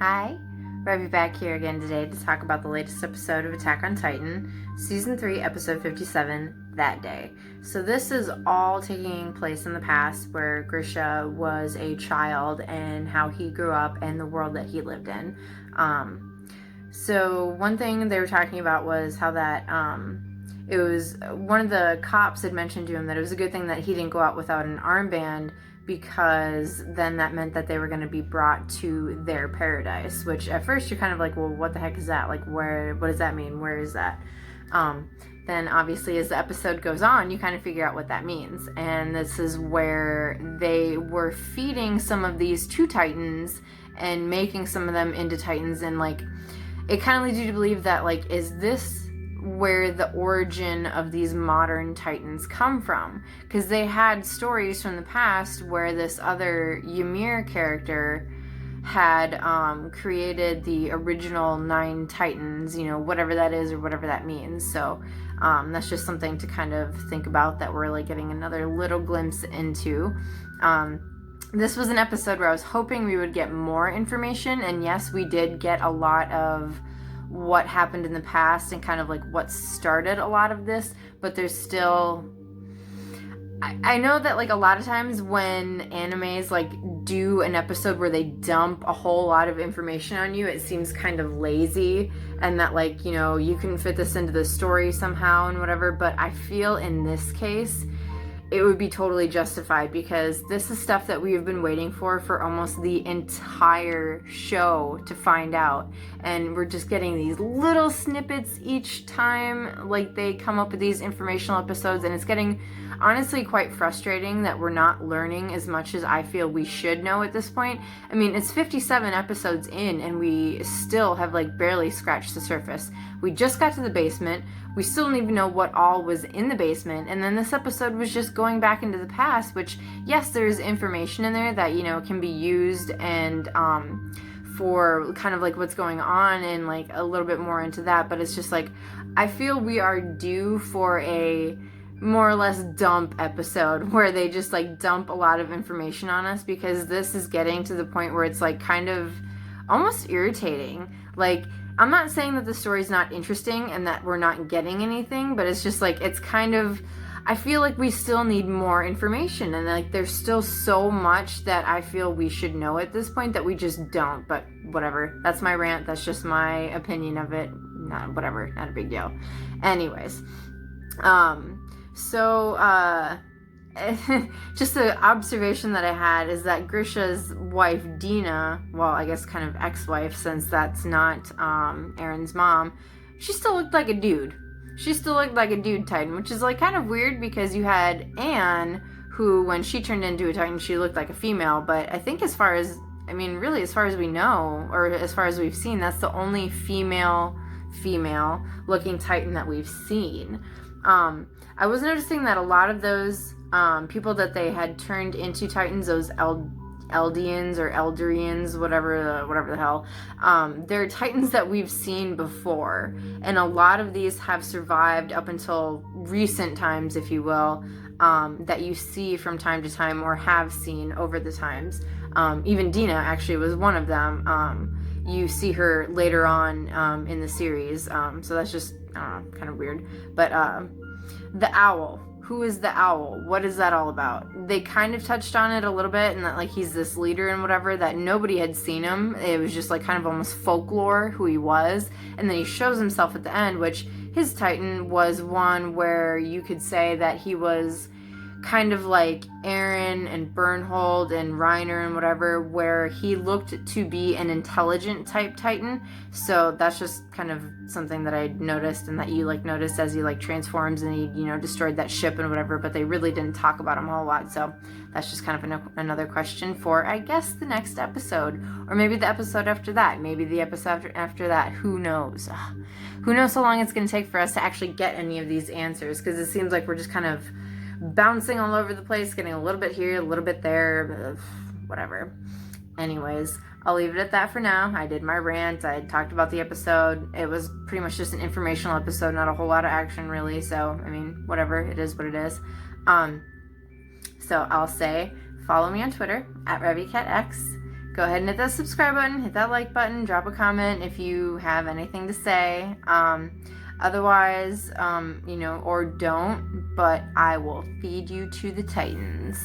Hi, Revy back here again today to talk about the latest episode of Attack on Titan, Season 3, Episode 57, That Day. So this is all taking place in the past where Grisha was a child and how he grew up and the world that he lived in. So one thing they were talking about was how that it was one of the cops had mentioned to him that it was a good thing that he didn't go out without an armband, because then that meant that they were going to be brought to their paradise, which at first you're kind of like, well, what the heck is that? Like, what does that mean? Where is that? Then obviously as the episode goes on, you kind of figure out what that means. And this is where they were feeding some of these to Titans and making some of them into Titans. And like, it kind of leads you to believe that, like, is this where the origin of these modern Titans come from? Because they had stories from the past where this other Ymir character had created the original 9 Titans, you know, whatever that is or whatever that means. So that's just something to kind of think about, that we're like getting another little glimpse into. This was an episode where I was hoping we would get more information, and yes, we did get a lot of what happened in the past and kind of like what started a lot of this, but there's still, I know that like a lot of times when animes like do an episode where they dump a whole lot of information on you, it seems kind of lazy, and that, like, you know, you can fit this into the story somehow and whatever, but I feel in this case it would be totally justified, because this is stuff that we have been waiting for almost the entire show to find out, and we're just getting these little snippets each time like they come up with these informational episodes, and it's getting honestly quite frustrating that we're not learning as much as I feel we should know at this point. I mean, it's 57 episodes in and we still have like barely scratched the surface. We just got to the basement. We still don't even know what all was in the basement. And then this episode was just going back into the past, which, yes, there's information in there that, you know, can be used and for kind of like what's going on and like a little bit more into that. But it's just like, I feel we are due for a more or less dump episode where they just like dump a lot of information on us, because this is getting to the point where it's like kind of almost irritating. Like, I'm not saying that the story's not interesting and that we're not getting anything, but it's just like, it's kind of, I feel like we still need more information, and like there's still so much that I feel we should know at this point that we just don't. But whatever, that's my rant, that's just my opinion of it. Not a big deal. Anyways, just the observation that I had is that Grisha's wife, Dina, well, I guess kind of ex-wife, since that's not Aaron's mom, she still looked like a dude. She still looked like a dude Titan, which is like kind of weird, because you had Anne, who when she turned into a Titan, she looked like a female, but I think as far as we know, or as far as we've seen, that's the only female looking Titan that we've seen. I was noticing that a lot of those people that they had turned into Titans, those Eldians or Eldarians, whatever the hell, they're Titans that we've seen before, and a lot of these have survived up until recent times, if you will, that you see from time to time or have seen over the times. Even Dina actually was one of them. You see her later on in the series, so that's just kind of weird. But the owl. Who is the owl? What is that all about? They kind of touched on it a little bit, and that like he's this leader and whatever, that nobody had seen him. It was just like kind of almost folklore who he was. And then he shows himself at the end, which his Titan was one where you could say that he was kind of like Eren and Bernhold and Reiner and whatever, where he looked to be an intelligent type Titan. So that's just kind of something that I noticed, and that you like noticed as he like transforms and he, you know, destroyed that ship and whatever, but they really didn't talk about him a whole lot. So that's just kind of another question for, I guess, the next episode, or maybe the episode after that, maybe the episode after that. Who knows? Who knows how long it's going to take for us to actually get any of these answers, because it seems like we're just kind of bouncing all over the place, getting a little bit here, a little bit there, whatever. Anyways, I'll leave it at that for now. I did my rant. I talked about the episode. It was pretty much just an informational episode, not a whole lot of action really. So, I mean, whatever. It is what it is. So I'll say, follow me on Twitter at RevyCatX. go ahead and hit that subscribe button, hit that like button, drop a comment if you have anything to say. Otherwise, or don't, but I will feed you to the Titans.